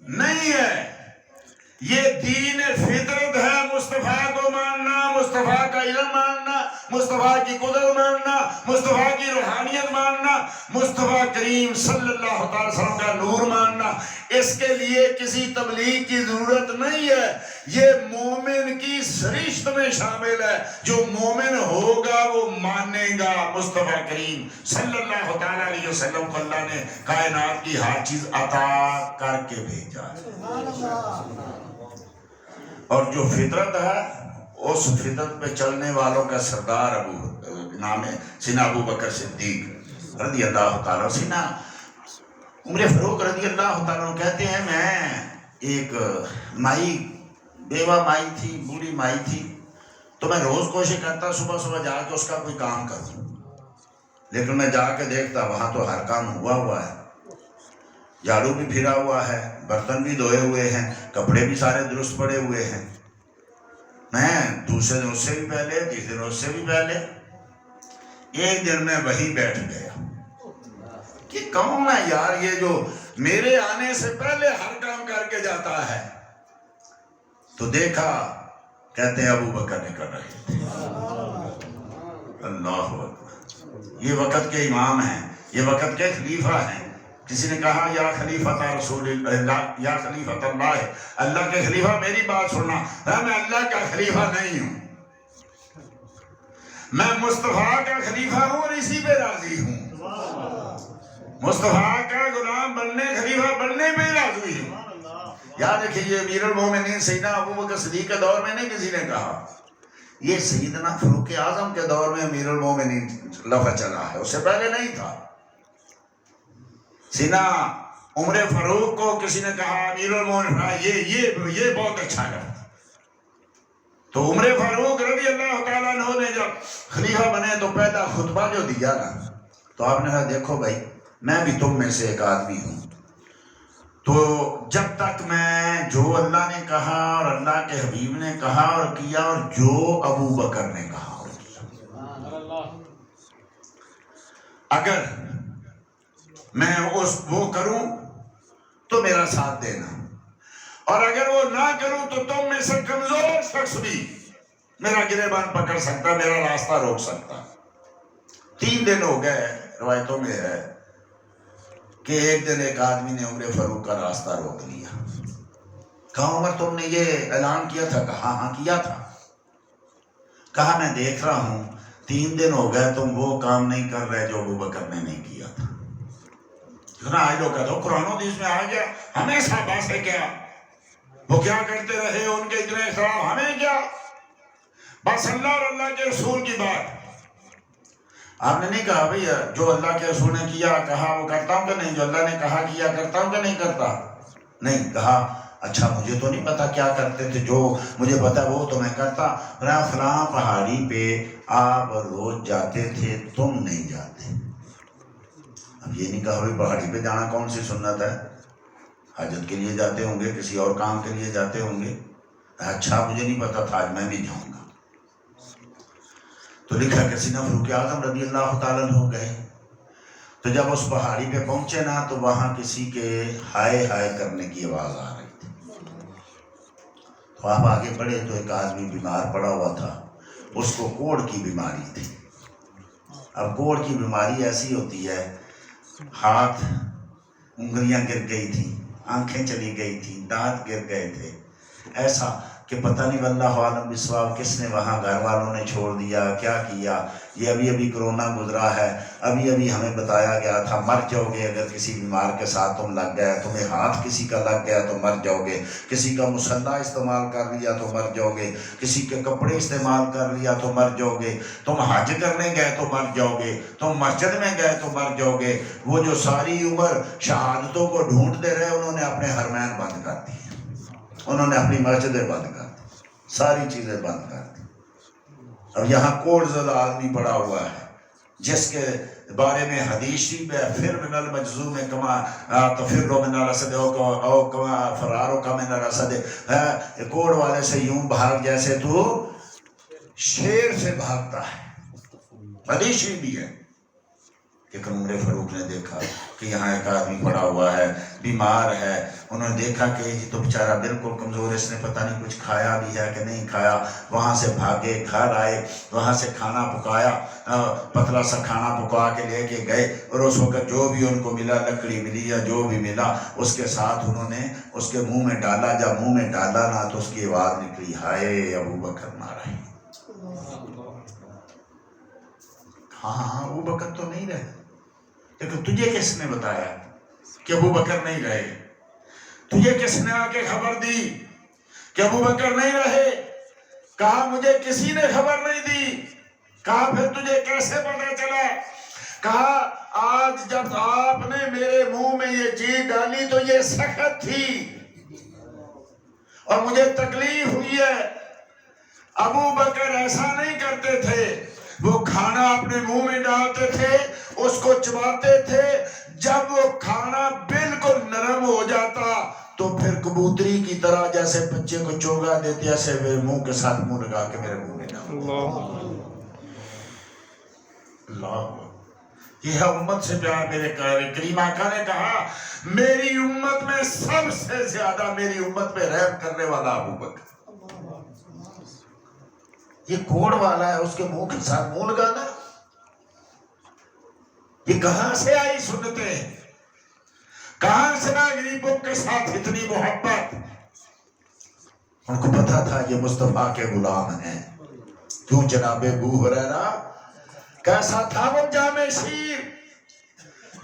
نہیں ہے. یہ دین فطرت ہے، مصطفیٰ کو ماننا، مصطفیٰ کا علم ماننا، مصطفیٰ مصطفیٰ کی قدرت ماننا، مصطفیٰ کی روحانیت ماننا، مصطفیٰ کریم صلی اللہ تعالی وسلم کا نور ماننا، اس کے لیے کسی تبلیغ کی ضرورت نہیں ہے. یہ مومن کی سرشت میں شامل ہے. جو مومن ہوگا وہ مانے گا مصطفیٰ کریم صلی اللہ تعالی علیہ وسلم کو اللہ نے کائنات کی ہر چیز عطا کر کے بھیجا. اور جو فطرت ہے اس فطرت پہ چلنے والوں کا سردار نام ہے سیدنا ابو بکر صدیق رضی اللہ تعالیٰ. سیدنا عمر فاروق رضی اللہ تعالیٰ کہتے ہیں میں ایک مائی بیوہ مائی تھی، بوڑھی مائی تھی، تو میں روز کوشش کرتا صبح صبح جا کے اس کا کوئی کام کروں، لیکن میں جا کے دیکھتا وہاں تو ہر کام ہوا ہے، جھاڑو بھی پھرا ہوا ہے، برتن بھی دھوئے ہوئے ہیں، کپڑے بھی سارے درست پڑے ہوئے ہیں. میں دوسرے دن اس سے بھی پہلے، تیسرے دن اس سے بھی پہلے، ایک دن میں وہیں بیٹھ گیا کہ کون ہے یار یہ جو میرے آنے سے پہلے ہر کام کر کے جاتا ہے. تو دیکھا، کہتے ہیں ابو بکر نے کر رہے تھے. اللہ اکبر. یہ وقت کے امام ہیں، یہ وقت کے خلیفہ ہیں. کسی نے کہا یا خلیفۃ رسول اللہ، یا خلیفۃ اللہ، اللہ کے خلیفہ میری بات سننا. میں اللہ کا خلیفہ نہیں ہوں، میں مصطفیٰ کا خلیفہ ہوں اور اسی پہ راضی ہوں. مصطفیٰ کا غلام بننے، خلیفہ بننے پہ راضی ہوں. یاد رکھیے یہ امیر المومنین سیدنا ابو بکر صدیق کے دور میں نہیں کسی نے کہا، یہ سیدنا فاروق اعظم کے دور میں امیر المومنین لفظ چلا ہے، اس سے پہلے نہیں تھا. سیدنا عمر فاروق کو کسی نے کہا امیر المومنین یہ بہت اچھا لگتا. تو عمر فاروق رضی اللہ تعالیٰ عنہ نے جب خلیفہ بنے تو پہلا خطبہ جو دیا نا، تو آپ نے کہا دیکھو بھائی میں بھی تم میں سے ایک آدمی ہوں، تو جب تک میں جو اللہ نے کہا اور اللہ کے حبیب نے کہا اور کیا اور جو ابو بکر نے کہا اور کیا، اگر میں وہ کروں تو میرا ساتھ دینا، اور اگر وہ نہ کروں تو تم میں سے کمزور شخص بھی میرا گریبان پکڑ سکتا، میرا راستہ روک سکتا. 3 دن ہو گئے، روایتوں میں ہے کہ ایک دن ایک آدمی نے عمر فاروق کا راستہ روک لیا. کہا عمر تم نے یہ اعلان کیا تھا؟ کہا ہاں کیا تھا. کہا میں دیکھ رہا ہوں 3 دن ہو گئے تم وہ کام نہیں کر رہے جو ابو بکر نے نہیں کیا تھا. آج لوگ کہتے ہو قرآن و حدیث میں آ گیا، ہمیں صحابہ سے کیا، وہ کیا کرتے رہے ان کے اتنے احترام، ہمیں کیا، بس اللہ اور اللہ کے رسول کی بات. آپ نے نہیں کہا بھئی جو اللہ کے رسول نے کیا کہا وہ کرتا ہوں کہ نہیں، جو اللہ نے کہا کیا کرتا ہوں کہ نہیں کرتا. نہیں کہا اچھا مجھے تو نہیں پتا کیا کرتے تھے، جو مجھے پتا وہ تو میں کرتا. فلاں پہاڑی پہ آپ روز جاتے تھے تم نہیں جاتے. اب یہ نہیں کہا بھئی پہاڑی پہ جانا کون سی سنت ہے، حاجت کے لیے جاتے ہوں گے، کسی اور کام کے لیے جاتے ہوں گے. اچھا مجھے نہیں پتا تھا، آج میں بھی جاؤں گا. تو لکھا کہ سیدنا فاروق اعظم رضی اللہ تعالیٰ عنہ گئے. تو جب اس پہاڑی پہ پہنچے نا تو وہاں کسی کے ہائے ہائے کرنے کی آواز آ رہی تھی. تو آپ آگے بڑھے تو ایک آدمی بیمار پڑا ہوا تھا، اس کو کوڑ کی بیماری تھی. اب کوڑ کی بیماری ایسی ہوتی ہے، ہاتھ انگلیاں گر گئی تھی، آنکھیں چلی گئی تھی، دانت گر گئے تھے، ایسا کہ پتہ نہیں واللہ عالم بالصواب کس نے وہاں گھر والوں نے چھوڑ دیا کیا کیا. یہ ابھی کرونا گزرا ہے، ابھی ہمیں بتایا گیا تھا مر جاؤ گے اگر کسی بیمار کے ساتھ تم لگ گئے، تمہیں ہاتھ کسی کا لگ گیا تو مر جاؤ گے، کسی کا مسلح استعمال کر لیا تو مر جاؤ گے، کسی کے کپڑے استعمال کر لیا تو مر جاؤ گے، تم حج کرنے گئے تو مر جاؤ گے، تم مسجد میں گئے تو مر جاؤ گے. وہ جو ساری عمر شہادتوں کو ڈھونڈتے رہے انہوں نے اپنے حرمین بند کر دی، انہوں نے اپنی مسجدیں بند کر دی، ساری چیزیں بند کر دی. اب یہاں کوڑ زدہ آدمی پڑا ہوا ہے جس کے بارے میں حدیث شریف ہے فر من المجذوم کما تفر من الاسد او کما فرار کا من الاسد. کوڑ والے سے یوں بھاگ جیسے تو شیر سے بھاگتا ہے، حدیث شریف بھی ہے. لیکن عمر فاروق نے دیکھا کہ یہاں ایک آدمی پڑا ہوا ہے، بیمار ہے. انہوں نے دیکھا کہ یہ تو بیچارہ بالکل کمزور، اس نے پتہ نہیں کچھ کھایا بھی ہے کہ نہیں کھایا. وہاں سے بھاگے، گھر آئے، وہاں سے کھانا پکایا، پتلا سا کھانا پکا کے لے کے گئے. اور اس وقت جو بھی ان کو ملا، لکڑی ملی یا جو بھی ملا، اس کے ساتھ انہوں نے اس کے منہ میں ڈالا. جب منہ میں ڈالا نا تو اس کی آواز نکلی، ہائے ابو بکر مارا ہے. ہاں ابو بکر تو نہیں رہے، لیکن تجھے کس نے بتایا کہ ابو بکر نہیں رہے؟ تجھے کس نے آ کے خبر دی کہ ابو بکر نہیں رہے؟ کہا مجھے کسی نے خبر نہیں دی. کہا پھر تجھے کیسے پتا چلا؟ کہا آج جب آپ نے میرے منہ میں یہ چیز ڈالی تو یہ سخت تھی اور مجھے تکلیف ہوئی ہے. ابو بکر ایسا نہیں کرتے تھے، وہ کھانا اپنے منہ میں ڈالتے تھے، اس کو چباتے تھے. جب وہ کھانا بالکل نرم ہو جاتا تو پھر کبوتری کی طرح جیسے بچے کو چوگا دیتے ایسے میرے منہ کے ساتھ منہ لگا کے میرے منہ میں ڈالتے. اللہ، یہ ہے امت سے پیار. میرے کریم آقا نے کہا میری امت میں سب سے زیادہ میری امت میں رحم کرنے والا ابو بکر. یہ کوڑ والا ہے، اس کے منہ کے ساتھ منہ لگانا، یہ کہاں سے آئی سنتیں؟ کہاں سے آئی غریبوں کے ساتھ اتنی محبت؟ ان کو پتا تھا یہ مصطفیٰ کے غلام ہیں. کیوں جناب ابو ہریرہ کیسا تھا وہ جامع شیر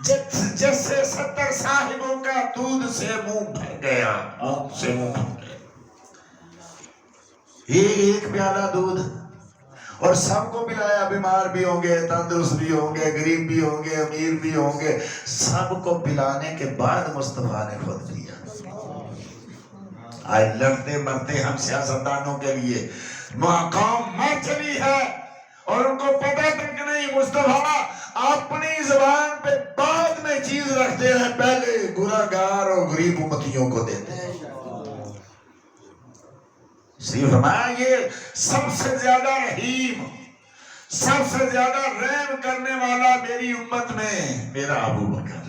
جس سے 70 صاحبوں کا دودھ سے منہ بھر گیا، منہ سے منہ بھر گیا. ایک پیالہ دودھ اور سب کو پلایا. بیمار بھی ہوں گے، تندرست بھی ہوں گے، غریب بھی ہوں گے، امیر بھی ہوں گے. سب کو پلانے کے بعد مصطفیٰ نے خود پیا. آج لڑتے مرتے ہم سیاستدانوں کے لیے. قوم مر چلی ہے اور ان کو پتہ تک نہیں. مصطفیٰ اپنی زبان پہ بعد میں چیز رکھتے ہیں، پہلے گناہگار اور غریب امتیوں کو دیتے ہیں. صرف فرمایا یہ سب سے زیادہ رحیم، سب سے زیادہ رحم کرنے والا میری امت میں میرا ابو بکر.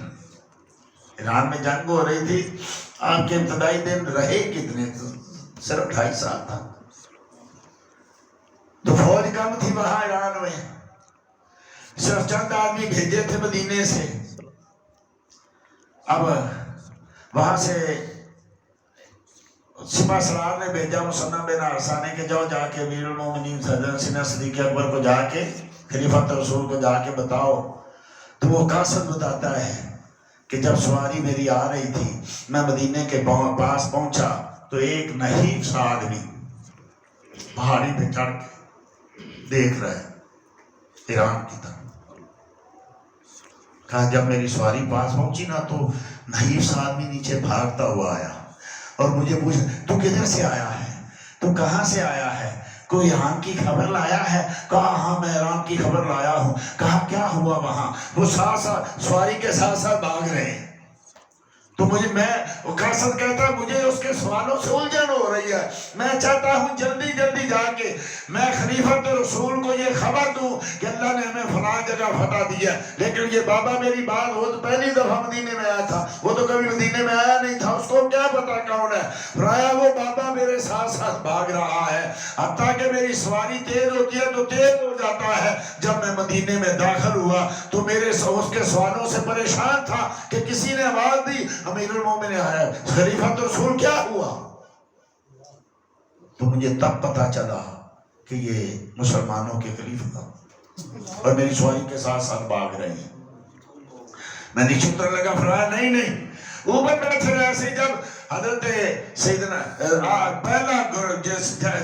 ایران میں جنگ ہو رہی تھی. آپ کے ابتدائی دن رہے کتنے؟ صرف 2.5 سال تھا. تو فوج کم تھی وہاں ایران میں، صرف چند آدمی بھیجے تھے مدینے سے. اب وہاں سے سپہ سالار نے بھیجا مصنع بن عرصہ نے کہ جاؤ جا کے امیر المومنین سیدنا صدیق اکبر کو جا کے، خلیفۃ رسول کو جا کے بتاؤ. تو وہ قاصد بتاتا ہے کہ جب سواری میری آ رہی تھی میں مدینے کے پاس پہنچا تو ایک نحیف سا آدمی پہاڑی پہ چڑھ کے دیکھ رہا ہے ایران کی طرف. کہا جب میری سواری پاس پہنچی نا تو نحیف سا آدمی نیچے بھاگتا ہوا آیا اور مجھے پوچھا تو کدھر سے آیا ہے، تو کہاں سے آیا ہے، کوئی ایران کی خبر لایا ہے؟ کہا ہاں میں ایران کی خبر لایا ہوں. کہا کیا ہوا وہاں؟ وہ سواری کے ساتھ ساتھ بھاگ رہے ہیں. تو میں قاصد کہتا مجھے اس کے سوالوں سے الجھن ہو رہی ہے. میں چاہتا ہوں جلدی جلدی جا کے میں خلیفۃ رسول کو یہ خبر دوں کہ اللہ نے ہمیں فلاں جگہ فتح دیا. لیکن یہ بابا میری بات، وہ تو پہلی دفعہ مدینے میں آیا تھا، وہ تو کبھی مدینے میں آیا نہیں تھا، اس کو کیا پتا کون ہے. رایا وہ بابا میرے ساتھ ساتھ بھاگ رہا ہے، حتیٰ کہ میری سواری تیز ہوتی ہے تو تیز ہو جاتا ہے. جب میں مدینے میں داخل ہوا تو میرے اس کے سوالوں سے پریشان تھا کہ کسی نے آواز دی امیر المومنین آیا، خلیفۃ رسول کیا ہوا؟ تو مجھے تب پتا چلا کہ یہ مسلمانوں کے خلیفہ اور میری سواری کے ساتھ ساتھ بھاگ رہے ہیں. میں نیچے اترنے لگا، فرمایا نہیں اوپر بیٹھے رہے. ایسے جب حضرت سیدنا پہلا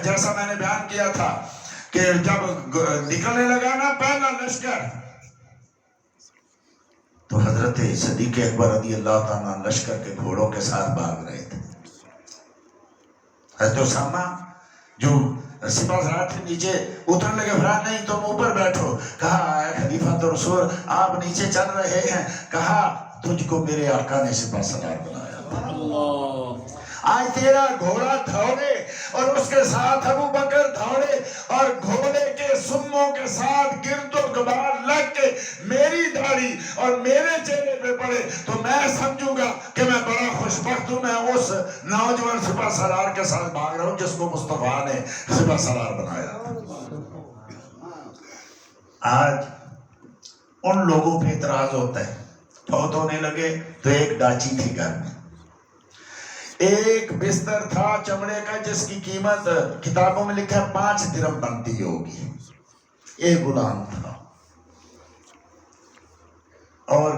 جیسا میں نے بیان کیا تھا کہ جب نکلنے لگا نا پہلا لشکر تو حضرت صدیق اکبر رضی اللہ تعالیٰ لشکر کے گھوڑوں کے ساتھ بھاگ رہے تھے. حضرت اسامہ جو سپاہ سالار تھے نیچے اترنے لگے، فرمایا نہیں تم اوپر بیٹھو. کہا اے خلیفۃ رسول آپ نیچے چل رہے ہیں. کہا تجھ کو میرے آقا نے سپاہ سالار بنایا تھا. آج تیرا گھوڑا دوڑے اور اس کے ساتھ ابو بکر دوڑے اور گھوڑے کے سموں کے ساتھ گرد و غبار لگ کے میری داڑھی سالار کے ساتھ بھاگ رہا ہوں جس کو مصطفیٰ نے سپہ سالار بنایا. آج ان لوگوں پہ اعتراض ہوتا ہے، فوت ہونے لگے تو ایک ڈاچی تھی گھر میں، ایک بستر تھا چمڑے کا جس کی قیمت کتابوں میں لکھا ہے 5 درہم بنتی ہوگی، ایک غلام تھا، اور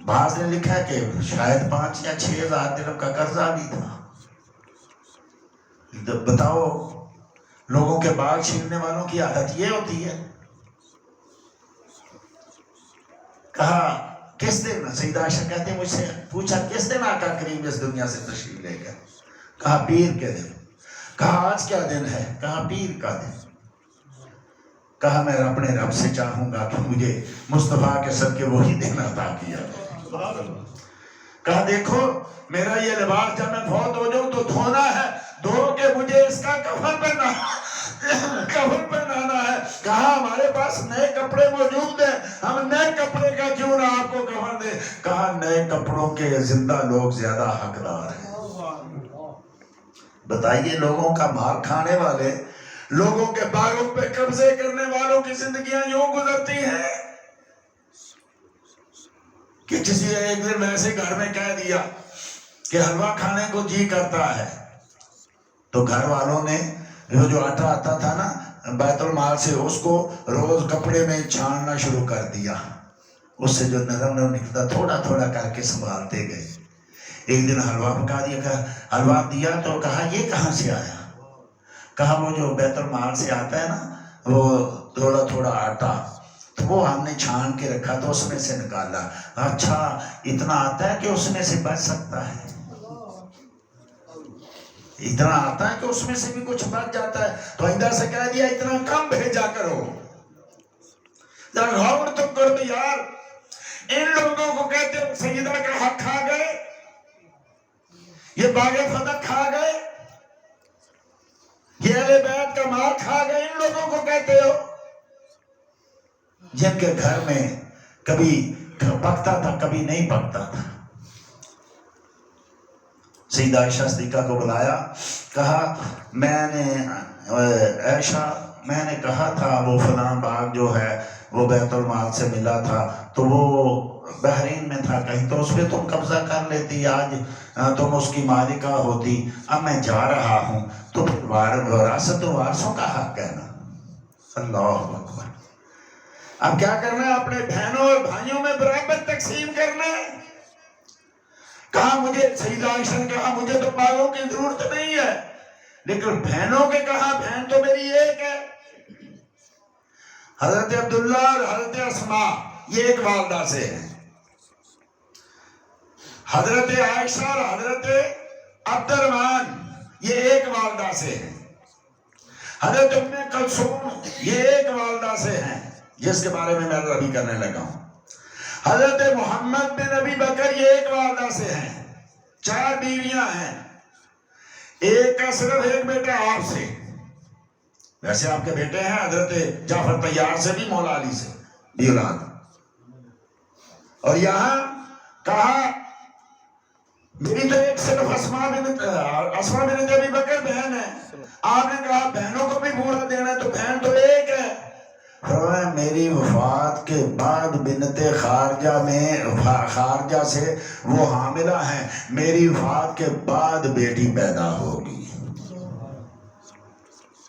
بعض نے لکھا ہے کہ شاید 5 یا 6 ہزار درہم کا قرضہ بھی تھا. بتاؤ لوگوں کے باغ چھیننے والوں کی عادت یہ ہوتی ہے. کہا کس دن، سیدہ عائشہ کہتے ہیں مجھ سے پوچھا کس دن آقا کریم اس دنیا سے تشریف لے گئے؟ کہا پیر کے دن. کہا آج کیا دن ہے؟ کہا پیر کا دن. کہا میں اپنے رب سے چاہوں گا کہ مجھے مصطفیٰ کے صدقے وہی دن عطا کیا. کہا دیکھو میرا یہ لباس جب میں فوت ہو جاؤں تو دھونا ہے، دھو کے مجھے اس کا کفن پہنانا ہے. کہا ہمارے پاس نئے کپڑے موجود ہیں، ہم نئے کپڑے کا کیوں نہ آپ کو کفن دیں. کہا نئے کپڑوں کے زندہ لوگ زیادہ حقدار ہیں. بتائیے لوگوں کا مال کھانے والے، لوگوں کے باغوں پہ قبضے کرنے والوں کی زندگیاں یوں گزرتی ہیں کہ کسی ایک دن ویسے گھر میں کہہ دیا کہ حلوہ کھانے کو جی کرتا ہے، تو گھر والوں نے جو آٹا آتا تھا نا بیت المال سے اس کو روز کپڑے میں چھاننا شروع کر دیا. اس سے جو نرم نرم نکلتا تھوڑا تھوڑا کر کے سنبھالتے گئے. ایک دن حلوہ پکا دیا، کہا حلوہ دیا تو کہا یہ کہاں سے آیا؟ کہا وہ جو بیت المال سے آتا ہے نا وہ تھوڑا تھوڑا آٹا، تو وہ ہم نے چھان کے رکھا تو اس میں سے نکالا. اچھا اتنا آتا ہے کہ اس میں سے بچ سکتا ہے، اتنا آتا ہے کہ اس میں سے بھی کچھ بچ جاتا ہے. تو آئندہ سے کہہ دیا اتنا کم بھیجا کرو. ذرا غور تم کرو یار، ان لوگوں کو کہتے ہیں سیدہ کا حق کھا گئے، یہ باغ فتح کھا گئے، یہ اہل بیت کا مال کھا گئے. ان لوگوں کو کہتے ہو جن کے گھر میں کبھی پکتا تھا کبھی نہیں پکتا تھا. سیدہ عائشہ صدیقہ کو بلایا، کہا میں نے عائشہ میں نے کہا تھا وہ فلاں باغ جو ہے وہ بیت المال سے ملا تھا تو وہ بحرین میں تھا کہیں، تو اس پہ تم قبضہ کر لیتی، آج تم اس کی مالکہ ہوتی. اب میں جا رہا ہوں تو وراثت و وارثوں کا حق ہے نا. اللہ اکبر. اب کیا کرنا ہے؟ اپنے بہنوں اور بھائیوں میں برابر تقسیم کرنا ہے. کہا مجھے سیدہ عائشہ نے کہا مجھے تو باغوں کی ضرورت نہیں ہے، لیکن بہنوں کے کہا بہن تو میری ایک ہے. حضرت عبداللہ اور حضرت اسماء یہ ایک والدہ سے ہیں، حضرت عائشہ اور حضرت عبد الرحمن یہ ایک والدہ سے ہیں، حضرت ام کلثوم یہ ایک والدہ سے ہیں جس کے بارے میں ابھی کرنے لگا ہوں، حضرت محمد بن ابی بکر یہ ایک والدہ سے ہیں. 4 بیویاں ہیں، ایک کا صرف ایک بیٹا آپ سے. ویسے آپ کے بیٹے ہیں حضرت جعفر طیار سے بھی، مولا علی سے بھی اولاد. اور یہاں کہا میری تو ایک صرف اسماء بنت ابی بکر بہن ہے. آپ نے کہا بہنوں کو بھی پورا دینا ہے تو بہن تو ایک ہے. فرمایا میری وفات کے بعد بنت خارجہ سے وہ حاملہ ہیں، میری وفات کے بعد بیٹی پیدا ہوگی.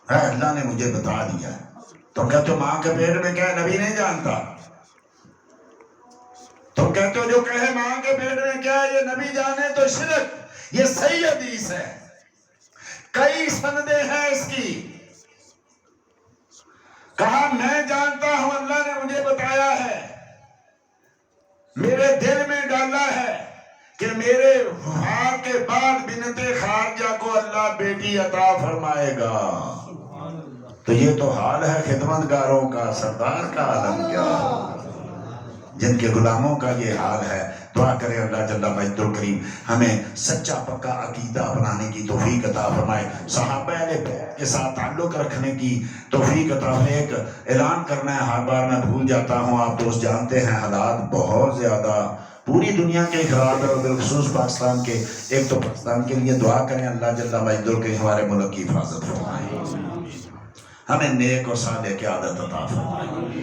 اللہ نے مجھے بتا دیا. تم کہتے ہو ماں کے پیٹ میں کیا ہے نبی نہیں جانتا. تم کہتے ہو جو کہے ماں کے پیٹ میں کیا ہے یہ نبی جانے تو شرک. یہ صحیح حدیث ہے، کئی سندیں ہیں اس کی. کہا میں جانتا ہوں، اللہ نے مجھے بتایا ہے، میرے دل میں ڈالا ہے کہ میرے وفات کے بعد بنت خارجہ کو اللہ بیٹی عطا فرمائے گا. تو یہ تو حال ہے خدمتگاروں کا، سردار کا عالم کیا جن کے غلاموں کا یہ حال ہے. دعا کرے اللہ جل مجد الکریم ہمیں سچا پکا عقیدہ اپنانے کی توفیق عطا فرمائے، صحابہ اہل بیت کے ساتھ تعلق رکھنے کی توفیق عطا فرمائے. ایک اعلان کرنا ہے، ہر بار میں بھول جاتا ہوں، آپ دوست جانتے ہیں حالات بہت زیادہ پوری دنیا کے افراد اور بالخصوص پاکستان کے، ایک تو پاکستان کے لیے دعا کریں اللہ جل مجدہ کے ہمارے ملک کی حفاظت فرمائے، ہمیں نیک اور صالح کی عادت عطا فرمائے۔